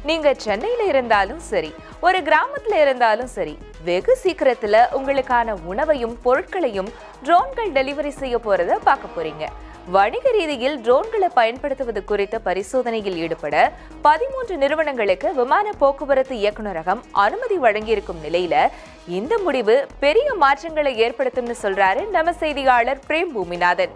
நீங்க சென்னையில இருந்தாலும் சரி, ஒரு கிராமத்துல இருந்தாலும் சரி, வெகு சீக்கிரத்துல உங்களுக்கான உணவையும் பொருட்களையும் ட்ரோன்கள் டெலிவரி செய்ய போறத பார்க்க போறீங்க. வணிக ரீதியில் ட்ரோன்களை பயன்படுத்துவது குறித்த பரிசோதனையில் ஈடுபட 13 நிறுவனங்களுக்கு விமான போக்குவரத்து இயக்குநரகம் அனுமதி வழங்கியிருக்கும் நிலையில இந்த முடிவு பெரிய மாற்றங்களை ஏற்படுத்தும்னு சொல்றாரு நம்ம செய்தியாளர் பிரேம் பூமிநாதன்.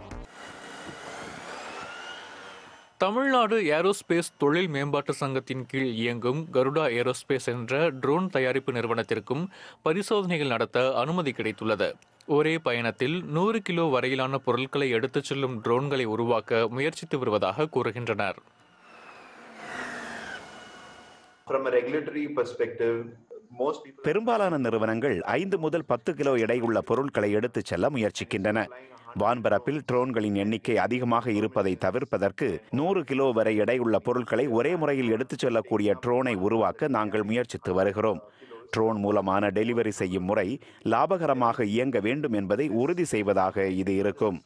தமிழ்நாடு ஏரோஸ்பேஸ் தொழில் மேம்பாட்டு சங்கத்தின் கீழ் இயங்கும் கருடா ஏரோஸ்பேஸ் என்ற ட்ரோன் தயாரிப்பு நிறுவனத்திற்கும் பரிசோதனைகள் நடத்த அனுமதி கிடைத்துள்ளது. ஒரே பயணத்தில் 100 கிலோ வரையிலான பொருட்களை எடுத்துச் செல்லும் ட்ரோன்களை உருவாக்க முயற்சித்து வருவதாக கூறுகின்றனர். பெரும்பாலான நிறுவனங்கள் 5 முதல் 10 கிலோ எடையுள்ள பொருட்களை எடுத்துச் செல்ல முயற்சிக்கின்றன. வான்பரப்பில் ட்ரோன்களின் எண்ணிக்கை அதிகமாக இருப்பதை தவிர்ப்பதற்கு 100 கிலோ வரை எடையுள்ள பொருட்களை ஒரே முறையில் எடுத்துச் செல்லக்கூடிய ட்ரோனை உருவாக்க நாங்கள் முயற்சித்து வருகிறோம். ட்ரோன் மூலமான டெலிவரி செய்யும் முறை லாபகரமாக இயங்க வேண்டும் என்பதை உறுதி செய்வதாக இது இருக்கும்.